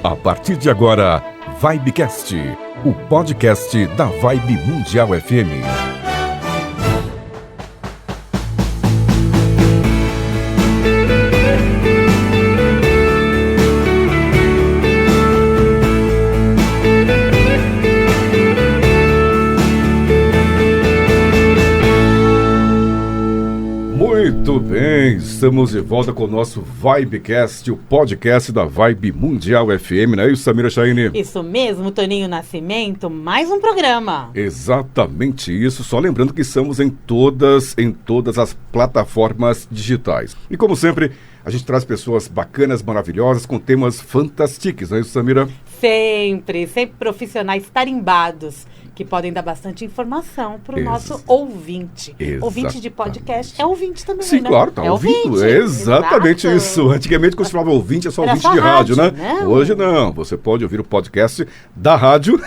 A partir de agora, Vibecast, o podcast da Vibe Mundial FM. Muito bem, estamos de volta com o nosso Vibecast, o podcast da Vibe Mundial FM, não é isso, Samira Chaine? Isso mesmo, Toninho Nascimento, mais um programa. Exatamente isso, só lembrando que estamos em todas as plataformas digitais. E como sempre, a gente traz pessoas bacanas, maravilhosas, com temas fantásticos, não é isso, Samira? Sempre profissionais tarimbados, que podem dar bastante informação para o nosso ouvinte. Exatamente. Ouvinte de podcast é ouvinte também, Sim, né? claro, tá ouvindo. Ouvinte. Exatamente Exato. isso. Antigamente, quando se falava ouvinte, é só Era ouvinte só de rádio, né? Não. Hoje não. Você pode ouvir o podcast da rádio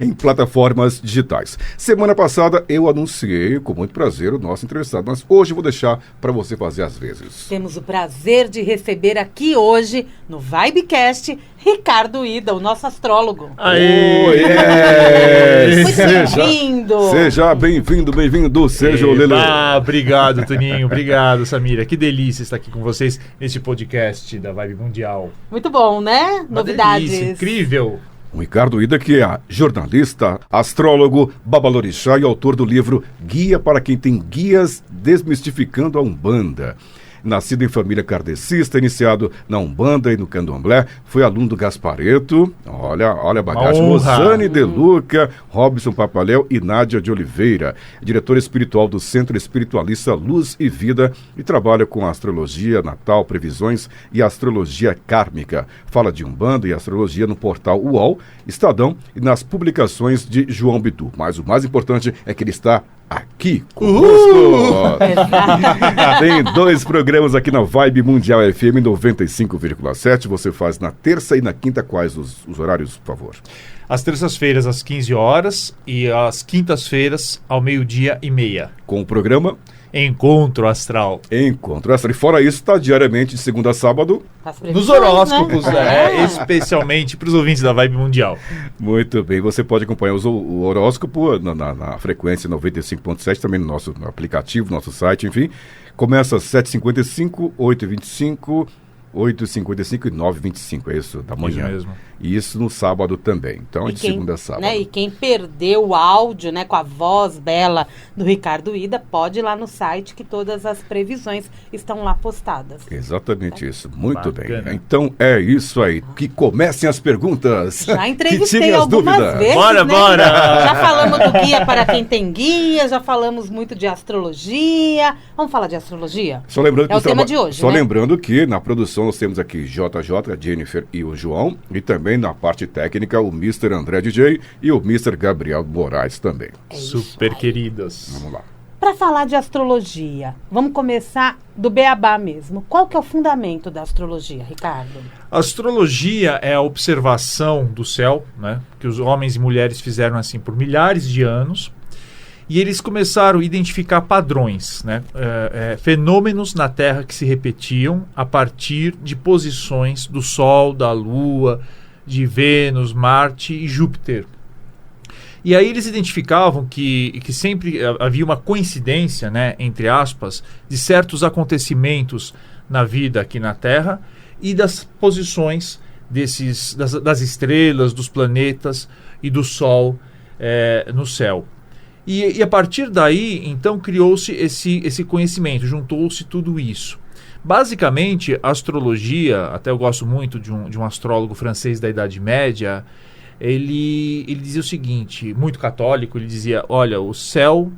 em plataformas digitais. Semana passada, eu anunciei, com muito prazer, o nosso entrevistado, mas hoje eu vou deixar para você fazer às vezes. Temos o prazer de receber aqui hoje, no Vibecast, Ricardo Ida, o nosso astrólogo. Aê! Oh, yes! Muito bem-vindo! Seja bem-vindo, seja o Lele. Obrigado, Toninho, obrigado, Samira. Que delícia estar aqui com vocês nesse podcast da Vibe Mundial. Muito bom, né? Uma Novidades. delícia, incrível. O Ricardo Ida, que é jornalista, astrólogo, babalorixá e autor do livro Guia para quem tem guias desmistificando a Umbanda. Nascido em família kardecista, iniciado na Umbanda e no Candomblé, foi aluno do Gaspareto, olha a bagagem, Rosane De Luca, Robson Papaléu e Nádia de Oliveira, diretor espiritual do Centro Espiritualista Luz e Vida e trabalha com astrologia natal, previsões e astrologia kármica. Fala de Umbanda e astrologia no portal UOL, Estadão e nas publicações de João Bidu. Mas o mais importante é que ele está aqui conosco. Tem 2 programas aqui na Vibe Mundial FM 95,7. Você faz na terça e na quinta. Quais os horários, por favor? Às terças-feiras, às 15 horas e às quintas-feiras, ao 12:30. Com o programa Encontro Astral. Encontro Astral. E fora isso, está diariamente de segunda a sábado. Nos horóscopos, especialmente para os ouvintes da Vibe Mundial. Muito bem. Você pode acompanhar o horóscopo na frequência 95.7, também no nosso aplicativo, nosso site, enfim. Começa às 7h55, 8h25, 8h55 e 9h25, é isso? Da manhã. Isso mesmo. E isso no sábado também. Então, de segunda a sábado. Né, e quem perdeu o áudio, né, com a voz bela do Ricardo Ida, pode ir lá no site que todas as previsões estão lá postadas. Exatamente isso. Muito Bacana. bem. Então, é isso aí. Que comecem as perguntas. Já Que entrevistei tirem as algumas dúvidas. vezes, Bora, né? bora! Já falamos do guia para quem tem guia, já falamos muito de astrologia. Vamos falar de astrologia? Só lembrando que É o tema de hoje, Só né? lembrando que na produção nós temos aqui JJ, a Jennifer e o João, e também na parte técnica o Mr. André DJ e o Mr. Gabriel Moraes também. É isso Super aí. queridas. Vamos lá. Para falar de astrologia, vamos começar do beabá mesmo. Qual que é o fundamento da astrologia, Ricardo? A astrologia é a observação do céu, né, que os homens e mulheres fizeram assim por milhares de anos. E eles começaram a identificar padrões, né? Fenômenos na Terra que se repetiam a partir de posições do Sol, da Lua, de Vênus, Marte e Júpiter. E aí eles identificavam que sempre havia uma coincidência, né, entre aspas, de certos acontecimentos na vida aqui na Terra e das posições das estrelas, dos planetas e do Sol no céu. E a partir daí, então, criou-se esse conhecimento, juntou-se tudo isso. Basicamente, a astrologia, até eu gosto muito de um astrólogo francês da Idade Média, ele dizia o seguinte, muito católico, ele dizia, olha, o céu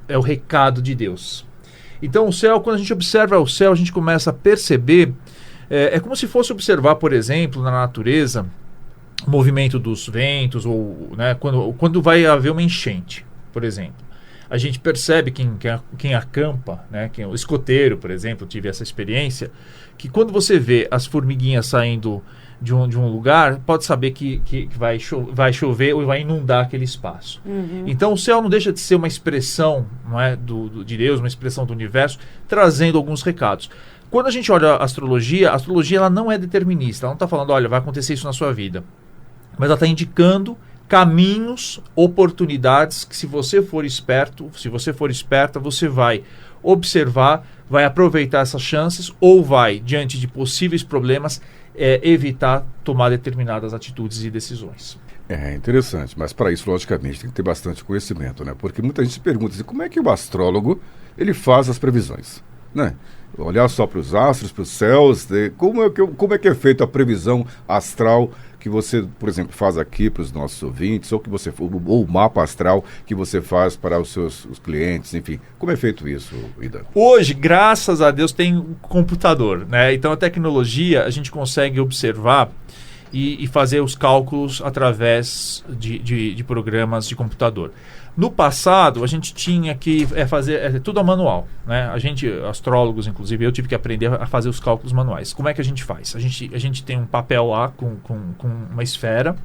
é o recado de Deus. Então, o céu, quando a gente observa o céu, a gente começa a perceber, é como se fosse observar, por exemplo, na natureza, o movimento dos ventos, ou, né, quando vai haver uma enchente, por exemplo. A gente percebe quem acampa, né, o escoteiro, por exemplo, eu tive essa experiência, que quando você vê as formiguinhas saindo de um lugar, pode saber que vai chover ou vai inundar aquele espaço. Uhum. Então o céu não deixa de ser uma expressão, não é, de Deus, uma expressão do universo, trazendo alguns recados. Quando a gente olha a astrologia ela não é determinista. Ela não está falando, olha, vai acontecer isso na sua vida. Mas ela está indicando caminhos, oportunidades que se você for esperto, se você for esperta, você vai observar, vai aproveitar essas chances ou vai, diante de possíveis problemas, evitar tomar determinadas atitudes e decisões. É interessante, mas para isso, logicamente, tem que ter bastante conhecimento, né? Porque muita gente se pergunta assim, como é que o astrólogo ele faz as previsões, né? Olhar só para os astros, para os céus, como é que é feita a previsão astral que você, por exemplo, faz aqui para os nossos ouvintes, ou ou o mapa astral que você faz para os seus clientes, enfim. Como é feito isso, Ida? Hoje, graças a Deus, tem um computador, né? Então a tecnologia, a gente consegue observar e fazer os cálculos através de programas de computador. No passado, a gente tinha que fazer tudo a manual, né? A gente, astrólogos, inclusive, eu tive que aprender a fazer os cálculos manuais. Como é que a gente faz? A gente tem um papel lá com uma esfera,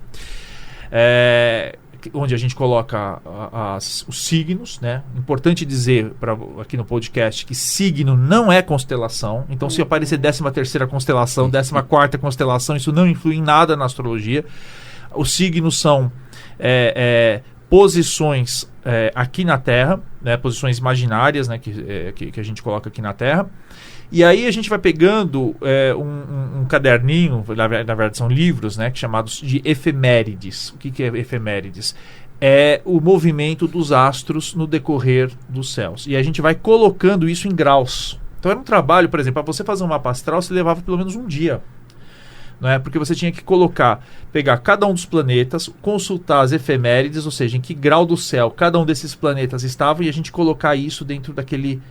onde a gente coloca os signos, né? Importante dizer aqui no podcast que signo não é constelação. Então, se aparecer 13ª constelação, 14ª constelação, isso não influi em nada na astrologia. Os signos são posições aqui na Terra, né? Posições imaginárias, né? que a gente coloca aqui na Terra. E aí a gente vai pegando um caderninho, na verdade são livros, né, chamados de efemérides. O que é efemérides? É o movimento dos astros no decorrer dos céus. E a gente vai colocando isso em graus. Então era um trabalho, por exemplo, para você fazer um mapa astral, você levava pelo menos um dia. Não é? Porque você tinha que pegar cada um dos planetas, consultar as efemérides, ou seja, em que grau do céu cada um desses planetas estava, e a gente colocar isso dentro daquele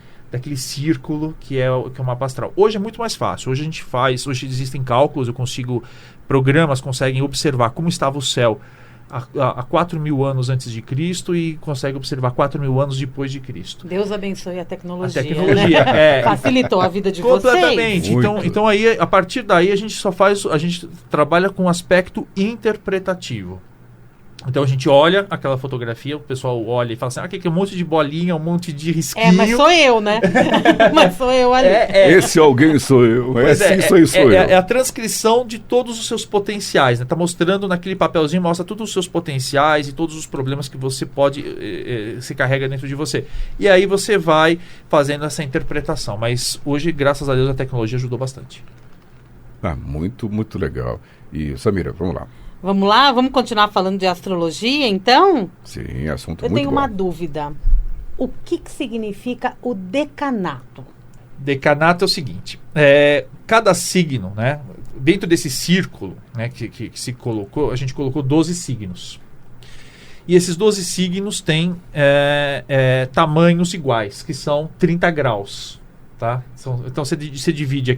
círculo que é o mapa astral. Hoje é muito mais fácil. Hoje existem cálculos, programas conseguem observar como estava o céu há 4.000 anos antes de Cristo e consegue observar 4.000 anos depois de Cristo. Deus abençoe a tecnologia. Né? Facilitou a vida de completamente. vocês. Então aí, a partir daí, a gente trabalha com um aspecto interpretativo. Então a gente olha aquela fotografia, o pessoal olha e fala assim, que é um monte de bolinha, um monte de risquinho. Mas sou eu, né? Mas sou eu ali. Esse alguém sou eu. Sou eu. É a transcrição de todos os seus potenciais, né? Tá mostrando naquele papelzinho, mostra todos os seus potenciais e todos os problemas que você se carrega dentro de você. E aí você vai fazendo essa interpretação. Mas hoje, graças a Deus, a tecnologia ajudou bastante. Muito, muito legal. E, Samira, vamos lá. Vamos lá? Vamos continuar falando de astrologia, então? Sim, assunto muito bom. Eu tenho uma dúvida. O que significa o decanato? Decanato é o seguinte. Cada signo, né? Dentro desse círculo, né, que se colocou, a gente colocou 12 signos. E esses 12 signos têm tamanhos iguais, que são 30 graus. Tá? Então você divide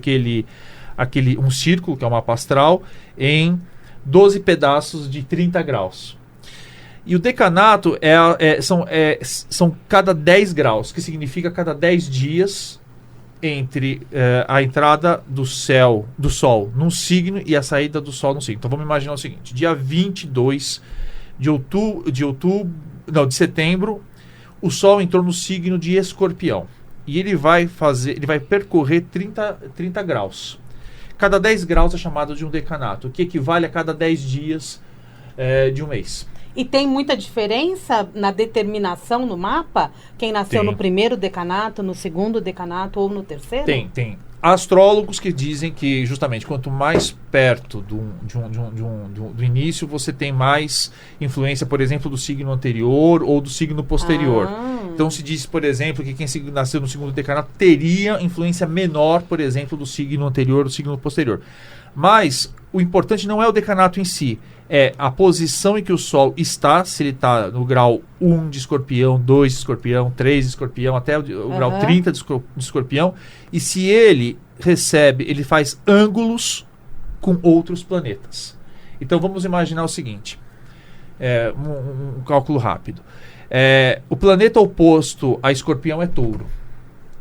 um círculo, que é o mapa astral, em 12 pedaços de 30 graus. E o decanato são cada 10 graus, que significa cada 10 dias entre a entrada do Sol num signo e a saída do Sol num signo. Então vamos imaginar o seguinte: dia 22 de setembro, o Sol entrou no signo de Escorpião. E ele vai percorrer 30 graus. Cada 10 graus é chamado de um decanato, o que equivale a cada 10 dias de um mês. E tem muita diferença na determinação no mapa? Quem nasceu no primeiro decanato, no segundo decanato ou no terceiro? Tem. Há astrólogos que dizem que justamente quanto mais perto do início, você tem mais influência, por exemplo, do signo anterior ou do signo posterior. Então se diz, por exemplo, que quem nasceu no segundo decanato teria influência menor, por exemplo, do signo anterior ou do signo posterior. Mas o importante não é o decanato em si, é a posição em que o Sol está, se ele está no grau 1 de Escorpião, 2 de Escorpião, 3 de Escorpião, até o grau 30 de Escorpião, e se ele faz ângulos com outros planetas. Então vamos imaginar o seguinte, um cálculo rápido. O planeta oposto a Escorpião é Touro,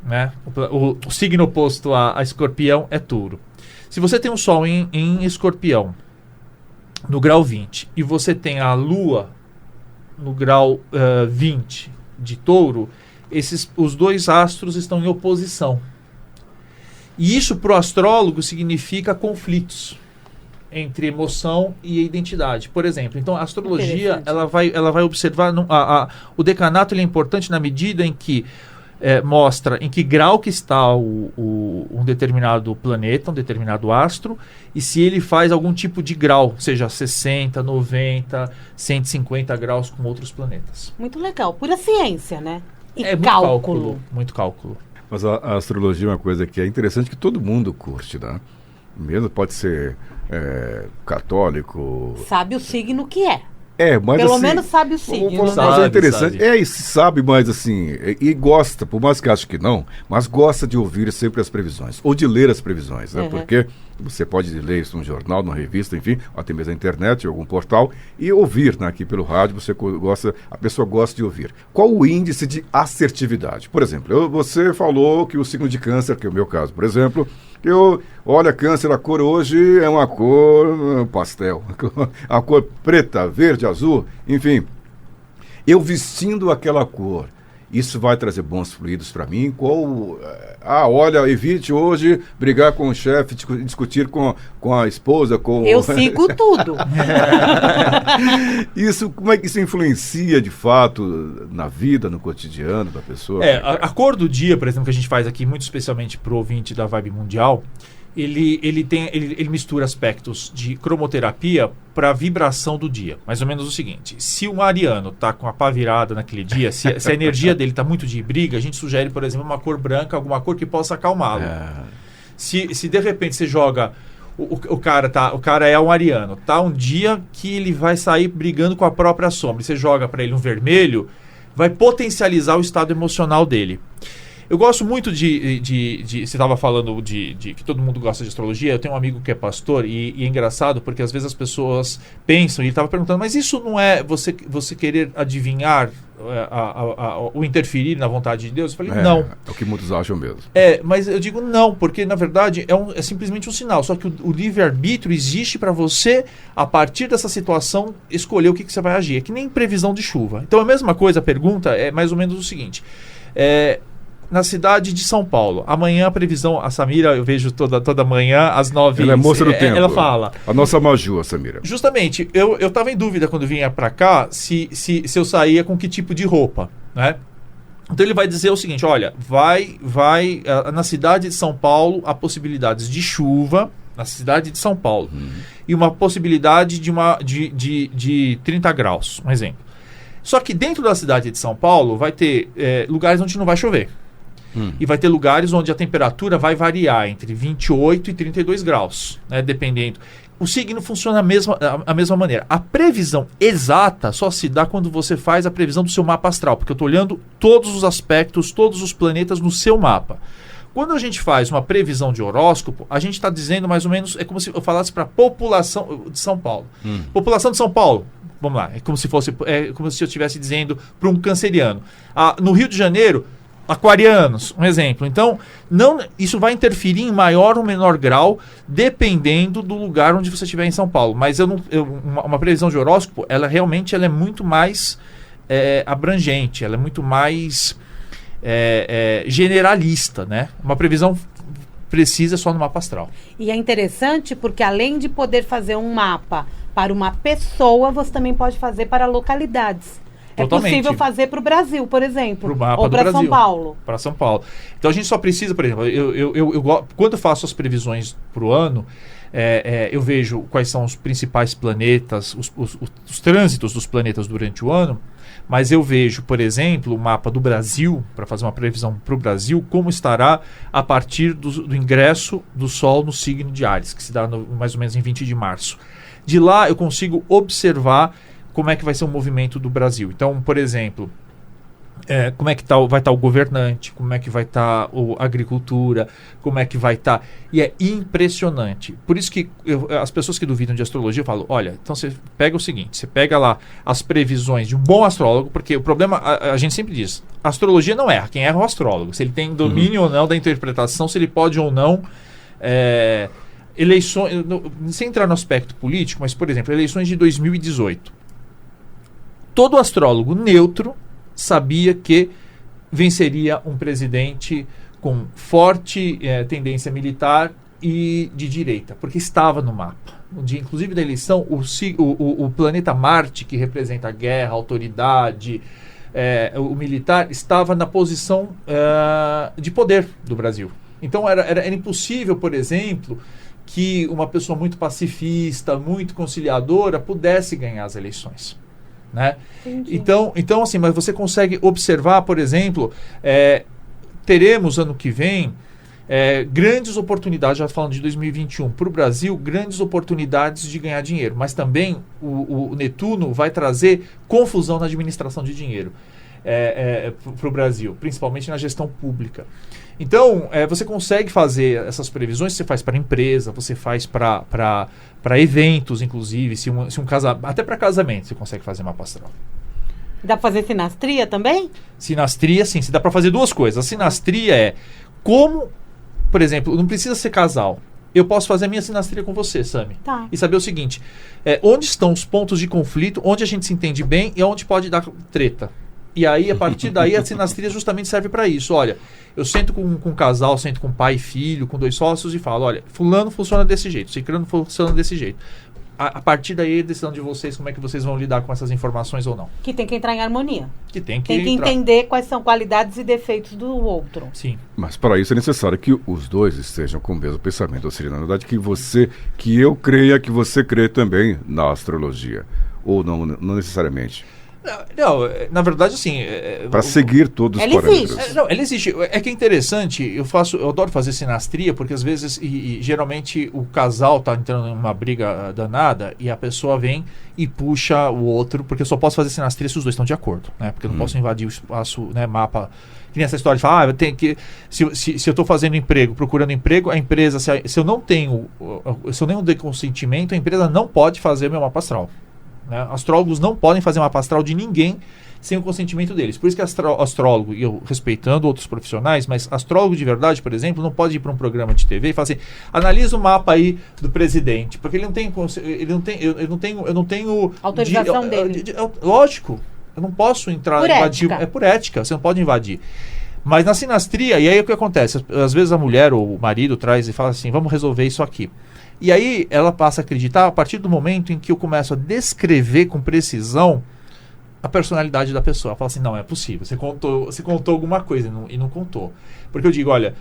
né? O signo oposto a Escorpião é Touro. Se você tem um Sol em Escorpião, no grau 20, e você tem a Lua no grau 20 de Touro, os dois astros estão em oposição. E isso para o astrólogo significa conflitos entre emoção e identidade. Por exemplo, então a astrologia ela vai observar o decanato ele é importante na medida em que mostra em que grau que está um determinado planeta, um determinado astro, e se ele faz algum tipo de grau, seja 60, 90, 150 graus com outros planetas. Muito legal. Pura ciência, né? E muito cálculo. Muito cálculo. Mas a astrologia é uma coisa que é interessante, que todo mundo curte, né? Mesmo pode ser católico. Sabe o signo que é. Mas pelo assim, menos sabe o signo, mas né? é interessante. Sabe. E sabe, mas assim, e gosta, por mais que ache que não, mas gosta de ouvir sempre as previsões, ou de ler as previsões, né? Porque você pode ler isso num jornal, numa revista, enfim, ou até mesmo na internet, em algum portal, e ouvir, né? Aqui pelo rádio, a pessoa gosta de ouvir. Qual o índice de assertividade? Por exemplo, você falou que o signo de câncer, que é o meu caso, por exemplo, olha, câncer, a cor hoje é uma cor pastel, a cor preta, verde, azul, enfim. Eu vestindo aquela cor, isso vai trazer bons fluidos para mim? Olha, evite hoje brigar com o chefe, discutir com a esposa, Eu sigo tudo. Como é que isso influencia, de fato, na vida, no cotidiano da pessoa? A cor do dia, por exemplo, que a gente faz aqui, muito especialmente para o ouvinte da Vibe Mundial, ele mistura aspectos de cromoterapia para a vibração do dia. Mais ou menos o seguinte: se o ariano está com a pá virada naquele dia, se a energia dele está muito de briga, a gente sugere, por exemplo, uma cor branca, alguma cor que possa acalmá-lo. Se de repente você joga... O cara é um ariano, tá? Um dia que ele vai sair brigando com a própria sombra, e você joga para ele um vermelho, vai potencializar o estado emocional dele. Eu gosto muito de você estava falando de que todo mundo gosta de astrologia. Eu tenho um amigo que é pastor e é engraçado porque às vezes as pessoas pensam, e ele estava perguntando, mas isso não é você querer adivinhar ou interferir na vontade de Deus? Eu falei, não. É o que muitos acham mesmo. Mas eu digo não, porque na verdade é simplesmente um sinal. Só que o livre-arbítrio existe para você, a partir dessa situação, escolher o que você vai agir. É que nem previsão de chuva. Então a mesma coisa, a pergunta é mais ou menos o seguinte: na cidade de São Paulo, amanhã a previsão, a Samira, eu vejo toda manhã às 9h. Ela é moça do tempo. Ela fala. A nossa Maju, a Samira. Justamente, eu estava em dúvida quando vinha para cá se eu saía com que tipo de roupa, né? Então ele vai dizer o seguinte: olha, vai na cidade de São Paulo há possibilidades de chuva, na cidade de São Paulo, e uma possibilidade de 30 graus, um exemplo. Só que dentro da cidade de São Paulo vai ter lugares onde não vai chover. E vai ter lugares onde a temperatura vai variar entre 28 e 32 graus, né, dependendo. O signo funciona a mesma maneira. A previsão exata só se dá quando você faz a previsão do seu mapa astral, porque eu estou olhando todos os aspectos, todos os planetas no seu mapa. Quando a gente faz uma previsão de horóscopo, a gente está dizendo mais ou menos, é como se eu falasse para a população de São Paulo. População de São Paulo, vamos lá, é como se eu estivesse dizendo para um canceriano. No Rio de Janeiro, aquarianos, um exemplo. Então, isso vai interferir em maior ou menor grau, dependendo do lugar onde você estiver em São Paulo. Mas uma previsão de horóscopo, ela realmente é muito mais abrangente, ela é muito mais generalista, né? Uma previsão precisa só no mapa astral. E é interessante porque, além de poder fazer um mapa para uma pessoa, você também pode fazer para localidades. Totalmente. É possível fazer para o Brasil, por exemplo, ou para São Paulo. Para São Paulo. Então a gente só precisa, por exemplo, quando eu faço as previsões para o ano, eu vejo quais são os principais planetas, os trânsitos dos planetas durante o ano, mas eu vejo, por exemplo, o mapa do Brasil, para fazer uma previsão para o Brasil, como estará a partir do ingresso do Sol no signo de Áries, que se dá mais ou menos em 20 de março. De lá eu consigo observar como é que vai ser o movimento do Brasil. Então, por exemplo, como é que vai estar o governante, como é que vai estar a agricultura, como é que vai estar... E é impressionante. Por isso que as pessoas que duvidam de astrologia falam, olha, então você pega o seguinte, você pega lá as previsões de um bom astrólogo, porque o problema, a gente sempre diz, a astrologia não erra, quem erra é o astrólogo. Se ele tem domínio ou não da interpretação, se ele pode ou não... eleições, sem entrar no aspecto político, mas, por exemplo, eleições de 2018. Todo astrólogo neutro sabia que venceria um presidente com forte tendência militar e de direita, porque estava no mapa. No dia, inclusive, da eleição, o planeta Marte, que representa a guerra, a autoridade, o militar, estava na posição de poder do Brasil. Então, era impossível, por exemplo, que uma pessoa muito pacifista, muito conciliadora, pudesse ganhar as eleições. Né? Então, assim, mas você consegue observar, por exemplo, teremos ano que vem grandes oportunidades, já falando de 2021, para o Brasil, grandes oportunidades de ganhar dinheiro, mas também o Netuno vai trazer confusão na administração de dinheiro para o Brasil, principalmente na gestão pública. Então, você consegue fazer essas previsões, você faz para empresa, você faz para eventos, inclusive, se um casamento, até para casamento você consegue fazer mapa astral. Dá para fazer sinastria também? Sinastria, sim, dá para fazer duas coisas. A sinastria é como, por exemplo, não precisa ser casal. Eu posso fazer a minha sinastria com você, Sami. Tá. E saber o seguinte, onde estão os pontos de conflito, onde a gente se entende bem e onde pode dar treta. E aí, a partir daí, a sinastria justamente serve para isso. Olha, eu sento com um casal, sento com pai e filho, com 2 sócios e falo, olha, fulano funciona desse jeito, ciclano funciona desse jeito. A partir daí, a decisão de vocês, como é que vocês vão lidar com essas informações ou não. Que tem que entrar em harmonia. Que tem que entender quais são qualidades e defeitos do outro. Sim. Mas para isso é necessário que os dois estejam com o mesmo pensamento. Ou seja, na verdade, que eu creia que você crê também na astrologia. Ou não necessariamente. Não, na verdade, assim... para seguir todos os parâmetros. Ela existe. É que é interessante, eu adoro fazer sinastria, porque às vezes, e geralmente, o casal tá entrando em uma briga danada, e a pessoa vem e puxa o outro, porque eu só posso fazer sinastria se os dois estão de acordo, né? Porque eu não posso invadir o espaço, né, mapa... Que nem essa história de falar, eu tenho que... Se eu estou fazendo emprego, procurando emprego, a empresa, se eu não dei consentimento, a empresa não pode fazer meu mapa astral. Né? Astrólogos não podem fazer mapa astral de ninguém sem o consentimento deles. Por isso que astrólogo, e eu respeitando outros profissionais, mas astrólogo de verdade, por exemplo, não pode ir para um programa de TV e falar assim, analisa o mapa aí do presidente, porque ele não tem eu não tenho autorização dele. Lógico, eu não posso entrar, invadir, é por ética, você não pode invadir. Mas na sinastria, e aí o que acontece? Às vezes a mulher ou o marido traz e fala assim, vamos resolver isso aqui. E aí ela passa a acreditar a partir do momento em que eu começo a descrever com precisão a personalidade da pessoa. Ela fala assim, não, é possível, você contou alguma coisa e não contou. Porque eu digo, olha,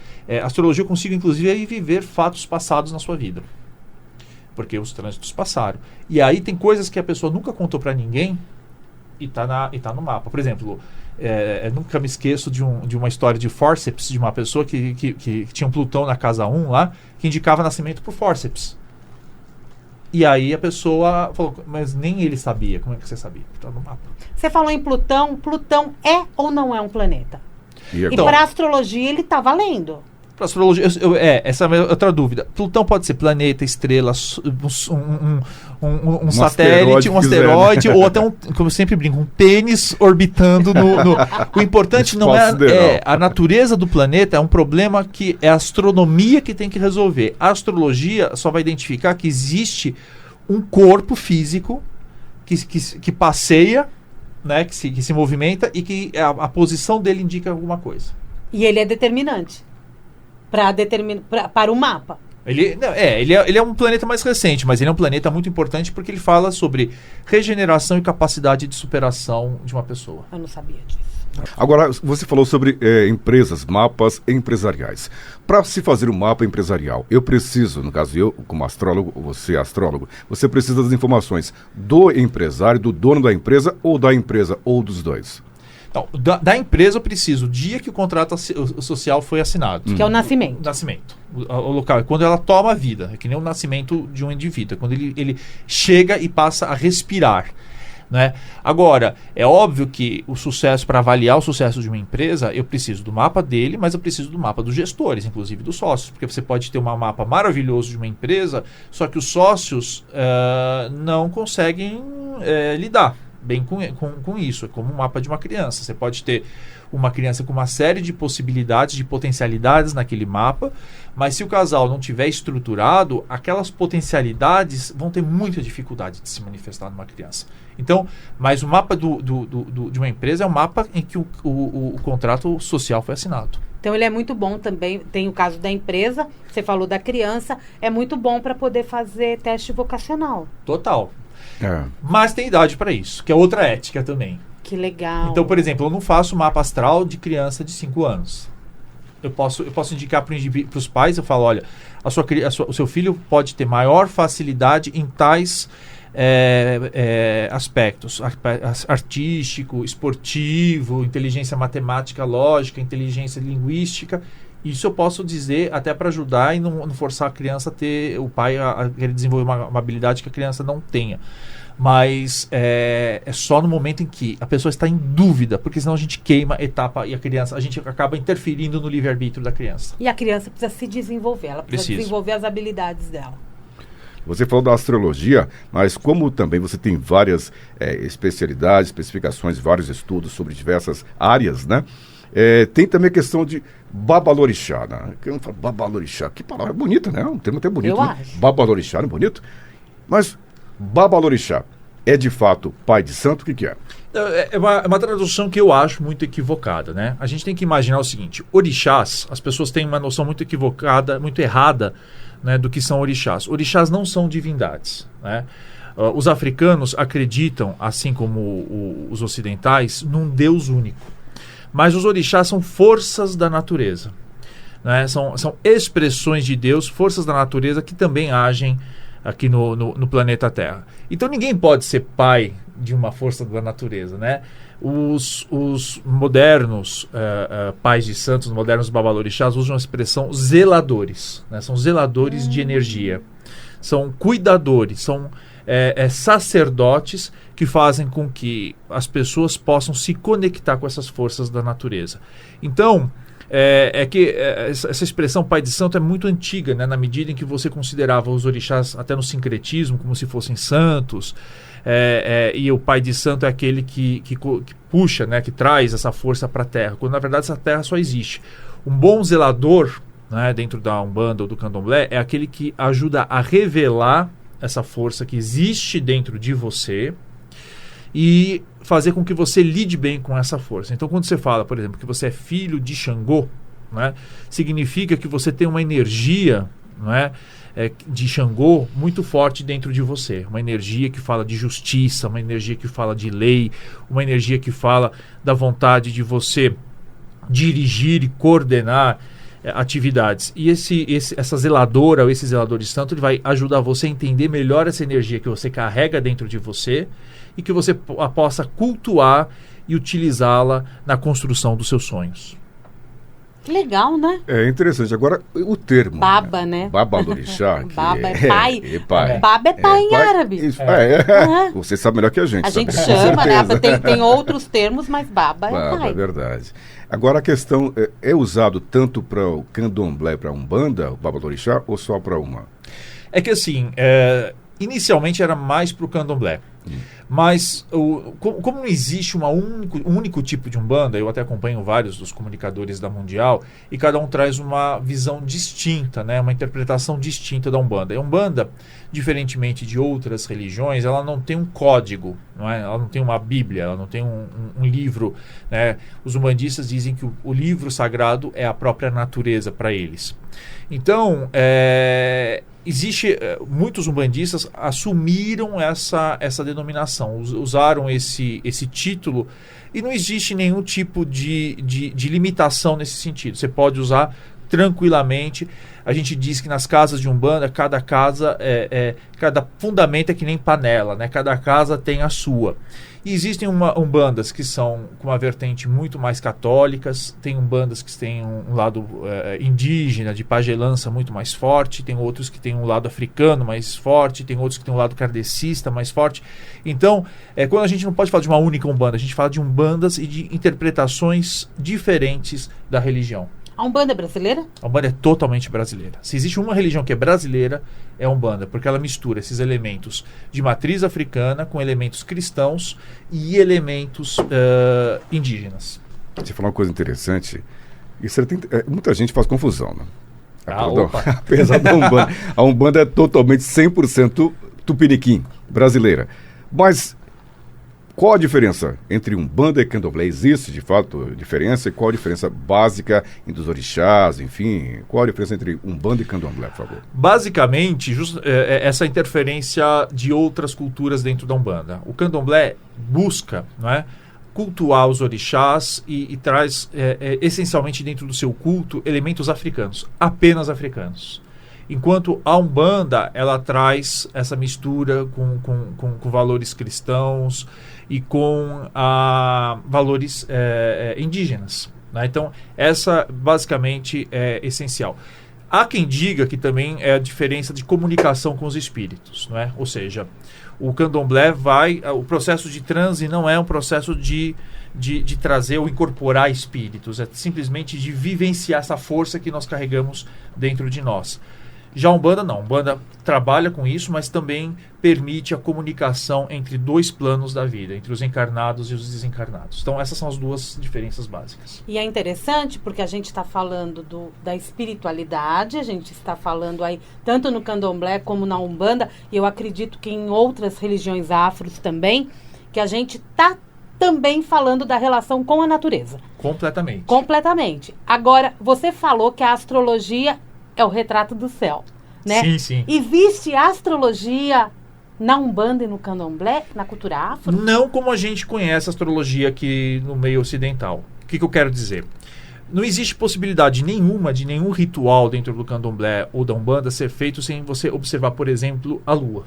astrologia eu consigo inclusive aí viver fatos passados na sua vida. Porque os trânsitos passaram. E aí tem coisas que a pessoa nunca contou para ninguém e tá no mapa. Por exemplo, nunca me esqueço de uma história de fórceps, de uma pessoa que tinha um Plutão na casa 1 lá, que indicava nascimento por fórceps. E aí a pessoa falou, mas nem ele sabia. Como é que você sabia? Tá no mapa. Você falou em Plutão. Plutão é ou não é um planeta? E para a astrologia ele está valendo. Para astrologia, essa é outra dúvida. Plutão pode ser planeta, estrela, um satélite, um asteroide, ou até como eu sempre brinco, um pênis orbitando no... O importante não é a natureza do planeta, é um problema que é a astronomia que tem que resolver. A astrologia só vai identificar que existe um corpo físico que passeia, né, que se movimenta e que a posição dele indica alguma coisa. E ele é determinante. Para o mapa. Ele é um planeta mais recente, mas ele é um planeta muito importante porque ele fala sobre regeneração e capacidade de superação de uma pessoa. Eu não sabia disso. Agora, você falou sobre empresas, mapas empresariais. Para se fazer um mapa empresarial, eu preciso, no caso eu, como astrólogo, você astrólogo, você precisa das informações do empresário, do dono da empresa, ou da empresa, ou dos dois? Então, da empresa eu preciso o dia que o contrato social foi assinado. Que é o nascimento. O nascimento. O local. É quando ela toma a vida. É que nem o nascimento de um indivíduo. É quando ele chega e passa a respirar. Né? Agora, é óbvio que o sucesso, para avaliar o sucesso de uma empresa, eu preciso do mapa dele, mas eu preciso do mapa dos gestores, inclusive dos sócios. Porque você pode ter um mapa maravilhoso de uma empresa, só que os sócios não conseguem lidar bem com isso. É como um mapa de uma criança. Você pode ter uma criança com uma série de possibilidades, de potencialidades naquele mapa, mas se o casal não tiver estruturado, aquelas potencialidades vão ter muita dificuldade de se manifestar numa criança. Então, mas o mapa de uma empresa é um mapa em que o contrato social foi assinado. Então ele é muito bom também, tem o caso da empresa, você falou da criança, é muito bom para poder fazer teste vocacional. Total. Mas tem idade para isso, que é outra ética também. Que legal. Então, por exemplo, eu não faço mapa astral de criança de 5 anos. Eu posso indicar para os pais, eu falo, olha, o seu filho pode ter maior facilidade em tais aspectos, artístico, esportivo, inteligência matemática, lógica, inteligência linguística. Isso eu posso dizer até para ajudar e não forçar a criança o pai a querer desenvolver uma habilidade que a criança não tenha. Mas é só no momento em que a pessoa está em dúvida, porque senão a gente queima a etapa e a gente acaba interferindo no livre-arbítrio da criança. E a criança precisa se desenvolver, ela precisa desenvolver as habilidades dela. Você falou da astrologia, mas como também você tem várias especialidades, especificações, vários estudos sobre diversas áreas, né? Tem também a questão de babalorixá, né? Babalorixá, que palavra bonita, né? Um termo até bonito, eu né? acho. Babalorixá, não é bonito? Mas babalorixá é de fato pai de santo? O que é? É uma tradução que eu acho muito equivocada, né? A gente tem que imaginar o seguinte, orixás, as pessoas têm uma noção muito equivocada, muito errada, né, do que são orixás. Orixás não são divindades, né? Os africanos acreditam, assim como os ocidentais, num Deus único. Mas os orixás são forças da natureza, né? São expressões de Deus, forças da natureza que também agem aqui no planeta Terra. Então ninguém pode ser pai de uma força da natureza, né? Os modernos pais de santos, os modernos babalorixás usam a expressão zeladores, né? São zeladores de energia, são cuidadores, são sacerdotes que fazem com que as pessoas possam se conectar com essas forças da natureza. Então, essa expressão pai de santo é muito antiga, né? Na medida em que você considerava os orixás até no sincretismo como se fossem santos, e o pai de santo é aquele que puxa, né? Que traz essa força para a terra, quando na verdade essa terra só existe. Um bom zelador, né? Dentro da Umbanda ou do Candomblé é aquele que ajuda a revelar essa força que existe dentro de você e fazer com que você lide bem com essa força. Então, quando você fala, por exemplo, que você é filho de Xangô, né, significa que você tem uma energia, né, de Xangô muito forte dentro de você. Uma energia que fala de justiça, uma energia que fala de lei, uma energia que fala da vontade de você dirigir e coordenar atividades. E essa zeladora ou esse zelador de santo, ele vai ajudar você a entender melhor essa energia que você carrega dentro de você e que você possa cultuar e utilizá-la na construção dos seus sonhos. Que legal, né? É interessante. Agora, o termo... Baba, né? Babalorixá. Baba é pai. Pai. Baba é pai em árabe. Você sabe melhor que a gente. A gente chama, né? Tem outros termos, mas baba é pai. É verdade. Agora, a questão é usado tanto para o candomblé, para a umbanda, o babalorixá, ou só para uma? É que assim, inicialmente era mais para o candomblé. Mas como não existe um único tipo de umbanda, eu até acompanho vários dos comunicadores da Mundial e cada um traz uma visão distinta, né? Uma interpretação distinta da umbanda. A umbanda, diferentemente de outras religiões, ela não tem um código, não é? Ela não tem uma bíblia, ela não tem um livro, né? Os umbandistas dizem que o livro sagrado é a própria natureza para eles. Então, muitos umbandistas assumiram essa denominação, usaram esse título e não existe nenhum tipo de limitação nesse sentido. Você pode usar tranquilamente. A gente diz que nas casas de umbanda, cada casa, cada fundamento é que nem panela, né? Cada casa tem a sua. E existem umbandas que são com uma vertente muito mais católicas, tem umbandas que têm um lado indígena, de pagelança muito mais forte, tem outros que têm um lado africano mais forte, tem outros que têm um lado kardecista mais forte. Então, quando a gente não pode falar de uma única umbanda, a gente fala de umbandas e de interpretações diferentes da religião. A Umbanda é brasileira? A Umbanda é totalmente brasileira. Se existe uma religião que é brasileira, é a Umbanda, porque ela mistura esses elementos de matriz africana com elementos cristãos e elementos indígenas. Você falou uma coisa interessante. Muita gente faz confusão, né? Apesar da Umbanda. A Umbanda é totalmente 100% tupiniquim, brasileira. Mas Qual a diferença entre Umbanda e Candomblé? Existe, de fato, diferença? E qual a diferença básica entre os orixás, enfim? Qual a diferença entre Umbanda e Candomblé, por favor? Basicamente, essa interferência de outras culturas dentro da Umbanda. O Candomblé busca, não é, cultuar os orixás e traz, essencialmente dentro do seu culto, elementos africanos, apenas africanos. Enquanto a Umbanda, ela traz essa mistura com valores cristãos e com valores indígenas, né? Então, essa basicamente é essencial. Há quem diga que também é a diferença de comunicação com os espíritos, não é? Ou seja, o Candomblé o processo de transe não é um processo de trazer ou incorporar espíritos, é simplesmente de vivenciar essa força que nós carregamos dentro de nós. Já a Umbanda não. A Umbanda trabalha com isso, mas também permite a comunicação entre dois planos da vida, entre os encarnados e os desencarnados. Então, essas são as duas diferenças básicas. E é interessante porque a gente está falando da espiritualidade, a gente está falando aí tanto no Candomblé como na Umbanda, e eu acredito que em outras religiões afros também, que a gente está também falando da relação com a natureza. Completamente. Completamente. Agora, você falou que a astrologia é o retrato do céu, né? Sim, sim. Existe astrologia na Umbanda e no Candomblé, na cultura afro? Não como a gente conhece a astrologia aqui no meio ocidental. O que eu quero dizer? Não existe possibilidade nenhuma de nenhum ritual dentro do Candomblé ou da Umbanda ser feito sem você observar, por exemplo, a lua.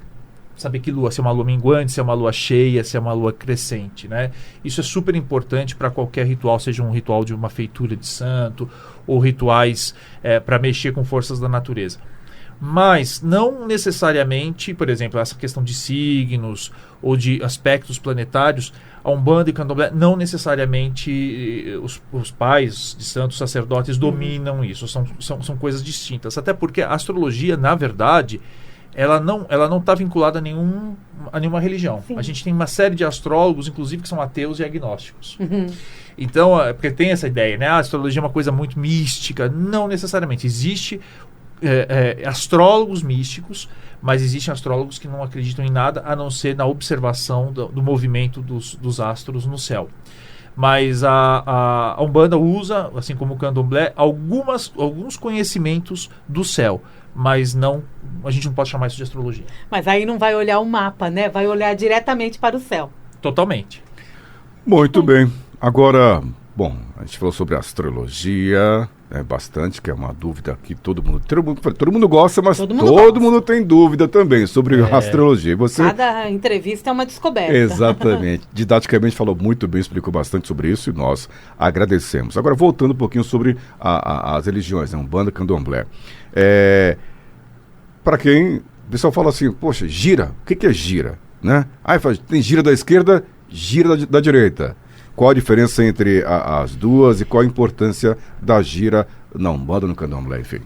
Saber que lua, se é uma lua minguante, se é uma lua cheia, se é uma lua crescente, né? Isso é super importante para qualquer ritual, seja um ritual de uma feitura de santo ou rituais para mexer com forças da natureza. Mas não necessariamente, por exemplo, essa questão de signos ou de aspectos planetários, a Umbanda e o Candomblé não necessariamente os pais de santos sacerdotes dominam isso, são coisas distintas. Até porque a astrologia, na verdade, ela não está vinculada a nenhuma religião. Sim. A gente tem uma série de astrólogos, inclusive, que são ateus e agnósticos. Uhum. Então, porque tem essa ideia, né? A astrologia é uma coisa muito mística. Não necessariamente. Existe astrólogos místicos, mas existem astrólogos que não acreditam em nada, a não ser na observação do movimento dos astros no céu. Mas a Umbanda usa, assim como o Candomblé, alguns conhecimentos do céu, mas a gente não pode chamar isso de astrologia. Mas aí não vai olhar o mapa, né? Vai olhar diretamente para o céu. Totalmente. Muito bem. Agora, bom, a gente falou sobre astrologia, bastante, que é uma dúvida que todo mundo gosta, mas todo mundo tem dúvida também sobre astrologia. E você... Cada entrevista é uma descoberta. Exatamente. Didaticamente falou muito bem, explicou bastante sobre isso e nós agradecemos. Agora, voltando um pouquinho sobre as religiões, Umbanda e Candomblé. Para quem... O pessoal fala assim, poxa, gira. O que é gira? Né? Aí tem gira da esquerda, gira da direita. Qual a diferença entre as duas e qual a importância da gira na Umbanda e no Candomblé, enfim?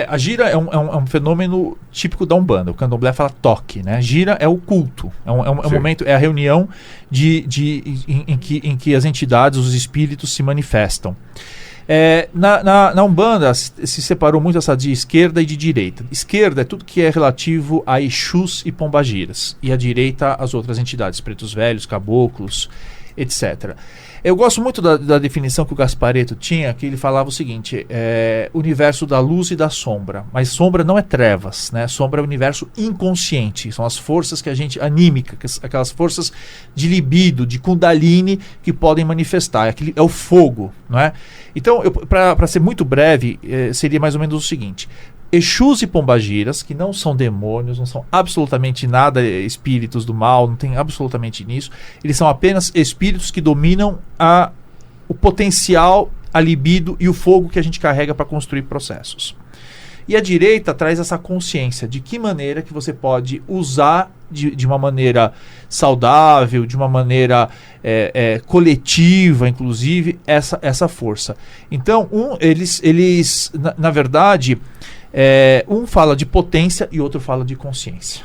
A gira é um fenômeno típico da Umbanda. O Candomblé fala toque, né? Gira é o culto. É um momento, é a reunião em que as entidades, os espíritos se manifestam. Na Umbanda se separou muito essa de esquerda e de direita. Esquerda é tudo que é relativo a Exus e Pombagiras. E a direita, as outras entidades, pretos velhos, caboclos, etc. Eu gosto muito da definição que o Gasparetto tinha, que ele falava o seguinte, universo da luz e da sombra. Mas sombra não é trevas, né? Sombra é o universo inconsciente, são as forças que a gente anímica, aquelas forças de libido, de kundalini que podem manifestar, é o fogo, não é? Então, para ser muito breve, seria mais ou menos o seguinte: Exus e Pombagiras, que não são demônios, não são absolutamente nada espíritos do mal, não tem absolutamente nisso. Eles são apenas espíritos que dominam o potencial, a libido e o fogo que a gente carrega para construir processos. E a direita traz essa consciência de que maneira que você pode usar de uma maneira saudável, de uma maneira coletiva, inclusive, essa força. Então, eles na verdade... um fala de potência e outro fala de consciência.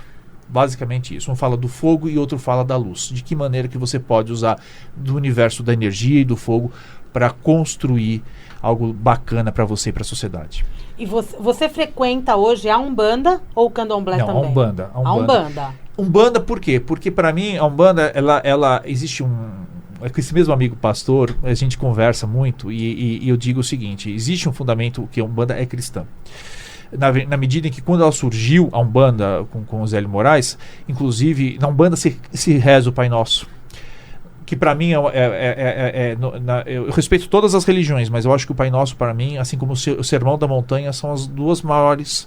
Basicamente isso. Um fala do fogo e outro fala da luz. De que maneira que você pode usar do universo da energia e do fogo para construir algo bacana para você e para a sociedade. E você frequenta hoje a Umbanda ou o Candomblé Não, também? a Umbanda. A Umbanda. Umbanda por quê? Porque para mim a Umbanda, ela existe com esse mesmo amigo pastor, a gente conversa muito e eu digo o seguinte, existe um fundamento que a Umbanda é cristã. Na medida em que quando ela surgiu, a Umbanda com o Zélio Moraes, inclusive na Umbanda se reza o Pai Nosso. Que para mim eu respeito todas as religiões, mas eu acho que o Pai Nosso para mim, assim como o Sermão da Montanha, são as duas maiores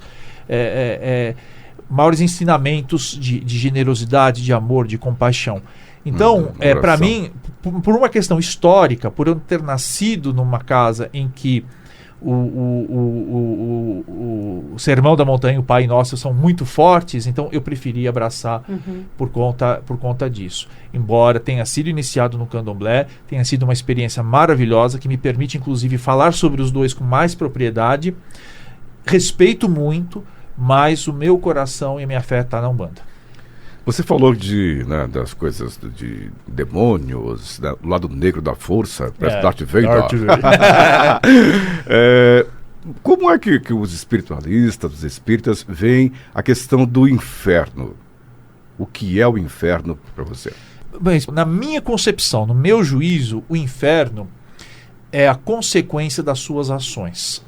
ensinamentos de generosidade, de amor, de compaixão. Então, para mim, por uma questão histórica, por eu ter nascido numa casa em que o Sermão da Montanha e o Pai Nosso são muito fortes, então eu preferi abraçar por conta disso. Embora tenha sido iniciado no Candomblé, tenha sido uma experiência maravilhosa que me permite inclusive falar sobre os dois com mais propriedade. Respeito muito, mas o meu coração e a minha fé está na Umbanda. Você falou das coisas de demônios, do lado negro da força, parece Darth Vader. Como é que os espiritualistas, os espíritas, veem a questão do inferno? O que é o inferno para você? Bem, na minha concepção, no meu juízo, o inferno é a consequência das suas ações.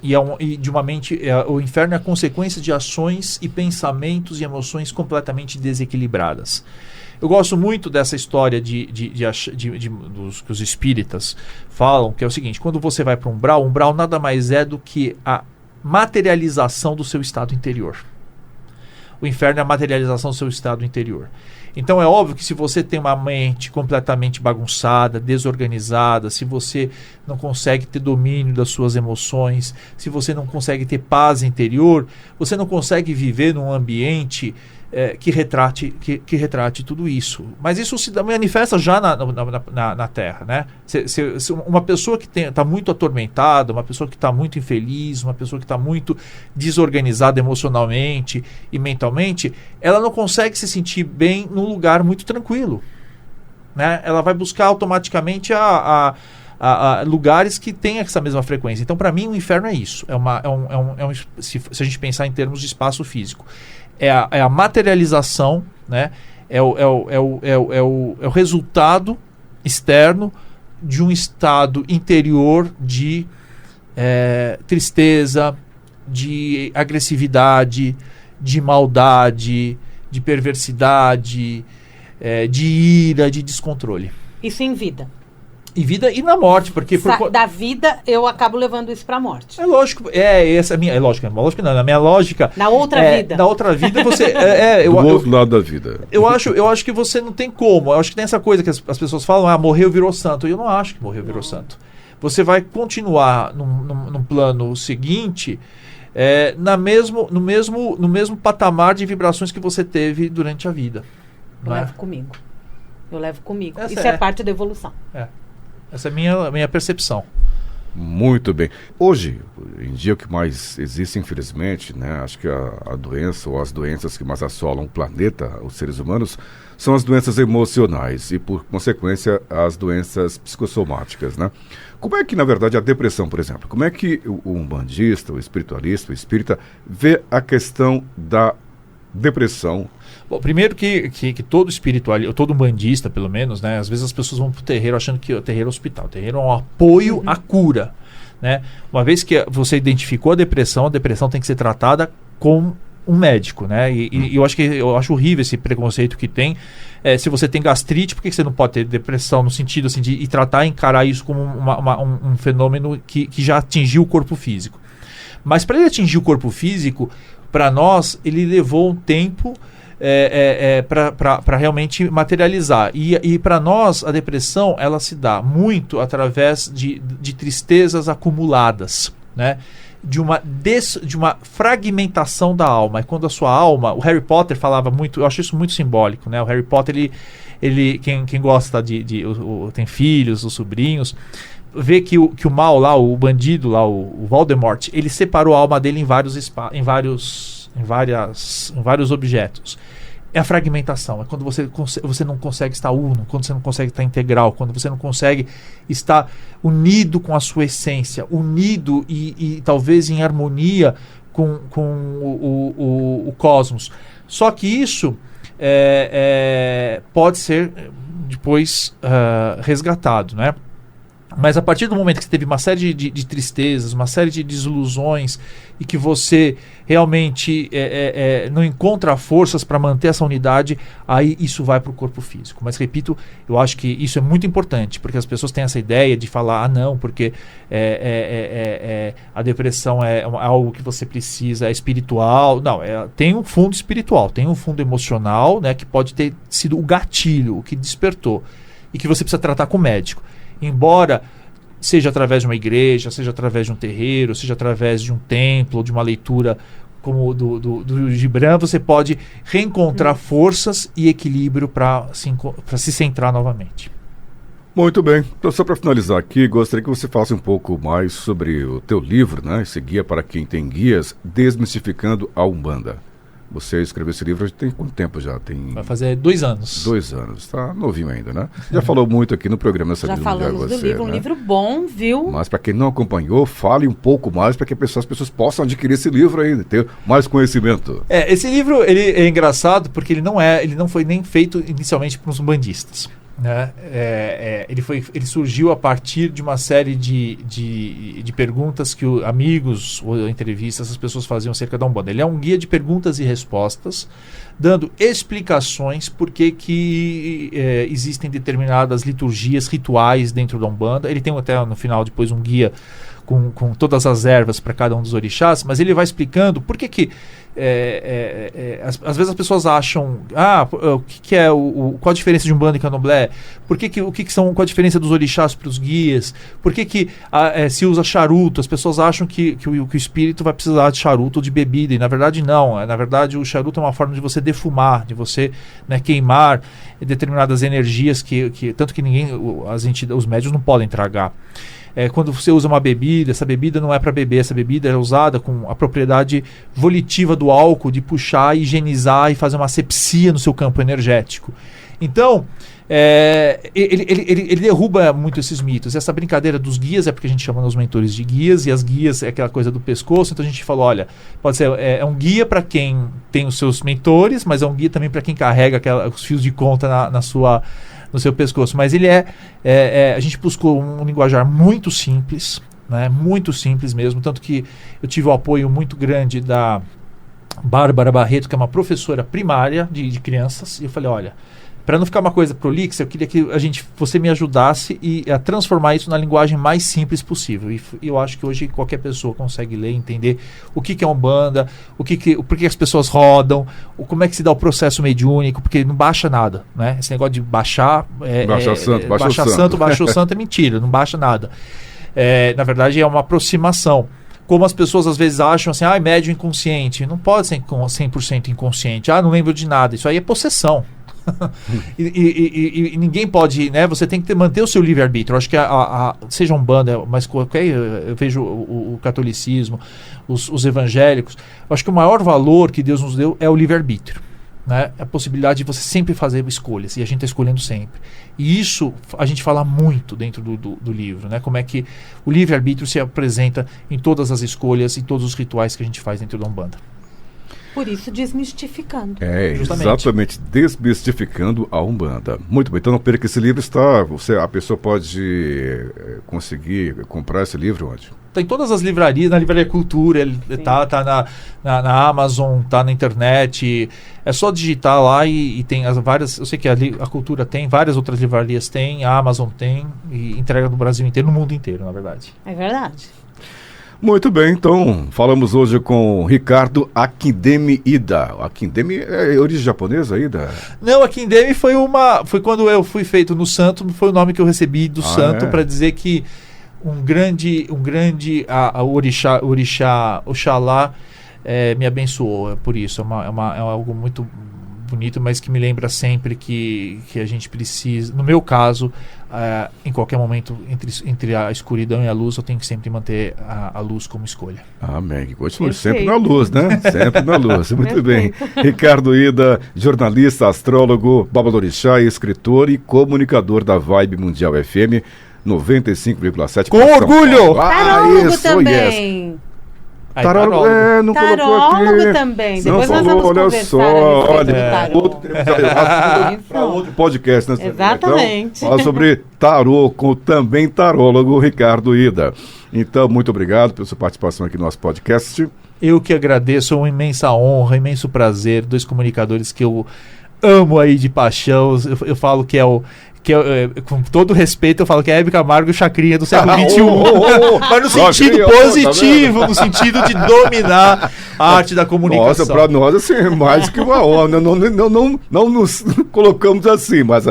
O inferno é a consequência de ações e pensamentos e emoções completamente desequilibradas. Eu gosto muito dessa história dos que os espíritas falam, que é o seguinte: quando você vai para o umbral nada mais é do que a materialização do seu estado interior. O inferno é a materialização do seu estado interior. Então é óbvio que se você tem uma mente completamente bagunçada, desorganizada, se você não consegue ter domínio das suas emoções, se você não consegue ter paz interior, você não consegue viver num ambiente que retrate tudo isso. Mas isso se manifesta já na Terra, né? Se uma pessoa que está muito atormentada, uma pessoa que está muito infeliz, uma pessoa que está muito desorganizada emocionalmente e mentalmente, ela não consegue se sentir bem num lugar muito tranquilo, né? Ela vai buscar automaticamente a lugares que têm essa mesma frequência. Então, para mim, o inferno é isso. Se a gente pensar em termos de espaço físico, é a materialização, né? É o resultado externo de um estado interior de tristeza, de agressividade, de maldade, de perversidade, de ira, de descontrole. Isso em vida. Em vida e na morte, porque... Da vida, eu acabo levando isso pra morte. É lógico, essa é minha... É lógico não, na minha lógica... Na outra vida. Na outra vida, você... Do outro lado da vida. Eu acho que você não tem como. Eu acho que tem essa coisa que as pessoas falam, morreu, virou santo. Eu não acho que morreu, virou santo. Você vai continuar num plano seguinte... no mesmo patamar de vibrações que você teve durante a vida. Eu levo comigo. Isso é parte da evolução. Essa é a minha percepção. Muito bem. Hoje, em dia, o que mais existe, infelizmente, né? Acho que a doença ou as doenças que mais assolam o planeta, os seres humanos, são as doenças emocionais e, por consequência, as doenças psicossomáticas, né? Como é que, na verdade, a depressão, por exemplo, como é que o umbandista, o espiritualista, o espírita, vê a questão da depressão? Bom, primeiro que todo espiritualista, todo umbandista, pelo menos, né? Às vezes as pessoas vão pro terreiro achando que o terreiro é hospital. O terreiro é um apoio à cura, né? Uma vez que você identificou a depressão tem que ser tratada com um médico, né? E eu acho horrível esse preconceito que tem. Se você tem gastrite, por que você não pode ter depressão no sentido assim de tratar e encarar isso como um fenômeno que já atingiu o corpo físico? Mas para ele atingir o corpo físico, para nós, ele levou um tempo para realmente materializar. E para nós, a depressão, ela se dá muito através de tristezas acumuladas, né? De uma fragmentação da alma. É quando a sua alma... O Harry Potter falava muito... Eu acho isso muito simbólico, né? O Harry Potter, quem gosta tem filhos, os sobrinhos... Vê que o mal lá, o bandido lá, o Voldemort, ele separou a alma dele em vários objetos. É a fragmentação, é quando você não consegue estar uno, quando você não consegue estar integral, quando você não consegue estar unido com a sua essência, unido e talvez em harmonia o cosmos. Só que isso pode ser depois resgatado, né? Mas a partir do momento que você teve uma série de tristezas, uma série de desilusões e que você realmente não encontra forças para manter essa unidade, aí isso vai para o corpo físico. Mas repito, eu acho que isso é muito importante, porque as pessoas têm essa ideia de falar, não, porque a depressão é algo que você precisa, é espiritual. Não, tem um fundo espiritual, tem um fundo emocional, né, que pode ter sido o gatilho, o que despertou, e que você precisa tratar com o médico. Embora seja através de uma igreja, seja através de um terreiro, seja através de um templo, de uma leitura como do Gibran, você pode reencontrar forças e equilíbrio para se centrar novamente. Muito bem. Então, só para finalizar aqui, gostaria que você falasse um pouco mais sobre o teu livro, né? Esse guia para quem tem guias, Desmistificando a Umbanda. Você escreveu esse livro tem quanto tempo já? Vai fazer 2 anos. 2 anos. Tá novinho ainda, né? Já falou muito aqui no programa essa Já falamos do livro, né? Um livro bom, viu? Mas para quem não acompanhou, fale um pouco mais para que as pessoas possam adquirir esse livro ainda, ter mais conhecimento. Esse livro ele é engraçado porque ele não foi nem feito inicialmente para os umbandistas. Né? Ele surgiu a partir de uma série de perguntas que amigos ou entrevistas as pessoas faziam acerca da Umbanda. Ele é um guia de perguntas e respostas, dando explicações por que existem determinadas liturgias, rituais dentro da Umbanda. Ele tem até no final depois um guia com todas as ervas para cada um dos orixás, mas ele vai explicando por que às vezes as pessoas acham o que é qual a diferença de Umbanda e Candomblé, qual a diferença dos orixás para os guias, por que se usa charuto, as pessoas acham que o espírito vai precisar de charuto ou de bebida, e na verdade não, na verdade o charuto é uma forma de você defumar, de você, né, queimar determinadas energias que tanto que os médiuns não podem tragar. Quando você usa uma bebida, essa bebida não é para beber, essa bebida é usada com a propriedade volitiva do álcool de puxar, higienizar e fazer uma asepsia no seu campo energético. Então, ele derruba muito esses mitos. Essa brincadeira dos guias é porque a gente chama os mentores de guias, e as guias é aquela coisa do pescoço, então a gente falou, olha, pode ser um guia para quem tem os seus mentores, mas é um guia também para quem carrega os fios de conta no seu pescoço. Mas ele a gente buscou um linguajar muito simples, né? Muito simples mesmo, tanto que eu tive o apoio muito grande da Bárbara Barreto, que é uma professora primária de crianças, e eu falei, olha, para não ficar uma coisa prolixa, eu queria que você me ajudasse a transformar isso na linguagem mais simples possível. E eu acho que hoje qualquer pessoa consegue ler, entender o que é Umbanda, por que as pessoas rodam, como é que se dá o processo mediúnico, porque não baixa nada, né? Esse negócio de baixar... baixou santo é mentira, não baixa nada. Na verdade, é uma aproximação. Como as pessoas às vezes acham assim, médium inconsciente. Não pode ser 100% inconsciente. Não lembro de nada. Isso aí é possessão. e ninguém pode, né? Você tem que manter o seu livre-arbítrio. Eu acho que seja Umbanda, mas qualquer, eu vejo o catolicismo, os evangélicos, eu acho que o maior valor que Deus nos deu é o livre-arbítrio, né? A possibilidade de você sempre fazer escolhas, e a gente está escolhendo sempre. E isso a gente fala muito dentro do livro, né? Como é que o livre-arbítrio se apresenta em todas as escolhas, em todos os rituais que a gente faz dentro da Umbanda. Por isso, desmistificando. Exatamente, desmistificando a Umbanda. Muito bem, então não perca que esse livro a pessoa pode conseguir comprar esse livro onde? Está em todas as livrarias, na Livraria Cultura, ele tá na Amazon, tá na internet. É só digitar lá e tem as várias. Eu sei que a Cultura tem, várias outras livrarias tem, a Amazon tem, e entrega no Brasil inteiro, no mundo inteiro, na verdade. É verdade. Muito bem, então falamos hoje com Ricardo Akindemi Ida. Akindemi é origem japonesa, Ida? Não, Akindemi foi quando eu fui feito no santo, foi o nome que eu recebi do santo para dizer que um grande orixá, Oxalá, me abençoou. É por isso, é algo muito bonito, mas que me lembra sempre que a gente precisa, no meu caso, em qualquer momento entre a escuridão e a luz, eu tenho que sempre manter a luz como escolha. Amém. Que continue sempre na luz, né? Sempre na luz. Muito bem. Ricardo Ida, jornalista, astrólogo, babalorixá, escritor e comunicador da Vibe Mundial FM 95,7. Com orgulho! Tarólogo também. Tarólogo, não colocou Tarólogo aqui. também. Não Depois nós falou, vamos olha conversar só, a respeito olha, do tarô. para outro podcast, né? Exatamente. Então, fala sobre tarô com o também tarólogo Ricardo Ida. Então, muito obrigado pela sua participação aqui no nosso podcast. Eu que agradeço, é uma imensa honra, imenso prazer, 2 comunicadores que eu amo aí de paixão. Eu falo que com todo respeito, eu falo que é Hebe Camargo e Chacrinha do século XXI. Mas no sentido positivo, no sentido de dominar a arte da comunicação. Nossa, para nós, assim, é mais que uma honra. Não nos colocamos assim, mas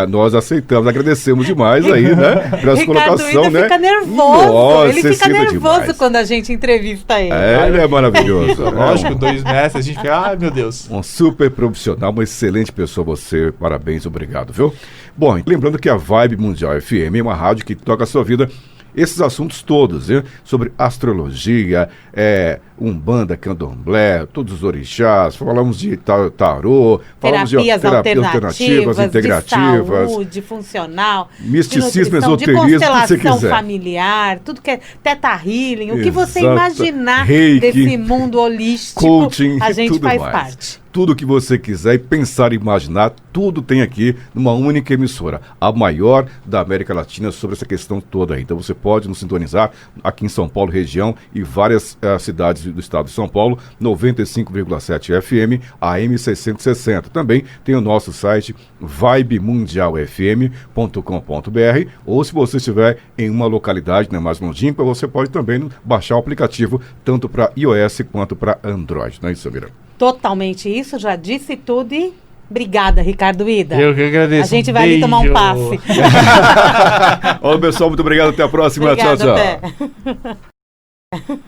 nós aceitamos, agradecemos demais aí, né? Pela sua colocação, Ida né? Fica nervoso. Nossa, ele fica nervoso demais. quando a gente entrevista ele. Ele é maravilhoso. Lógico, 2 mestres, a gente fica, ai meu Deus. Um super profissional, uma excelente pessoa você. Parabéns, obrigado, viu? Bom, lembrando que a Vibe Mundial FM é uma rádio que toca a sua vida, esses assuntos todos, né? Sobre astrologia, Umbanda, Candomblé, todos os orixás, falamos de tarô, falamos terapias de alternativas, integrativas, de saúde, funcional, misticismo, de nutrição, esoterismo, de o que você constelação quiser. familiar, tudo que é teta healing, o que você Exato. imaginar Reiki, desse mundo holístico, coaching, a gente tudo faz mais. parte. Tudo que você quiser e pensar e imaginar, tudo tem aqui numa única emissora, a maior da América Latina sobre essa questão toda aí. Então você pode nos sintonizar aqui em São Paulo, região e várias cidades do estado de São Paulo, 95,7 FM, AM 660. Também tem o nosso site vibemundialfm.com.br, ou se você estiver em uma localidade mais longínqua, você pode também baixar o aplicativo tanto para iOS quanto para Android. Não é isso, Samira? Totalmente isso, já disse tudo e obrigada, Ricardo Ida. Eu que agradeço. A gente vai ali tomar um passe. Olá, pessoal, muito obrigado. Até a próxima. Obrigada, Tchau, tchau. até.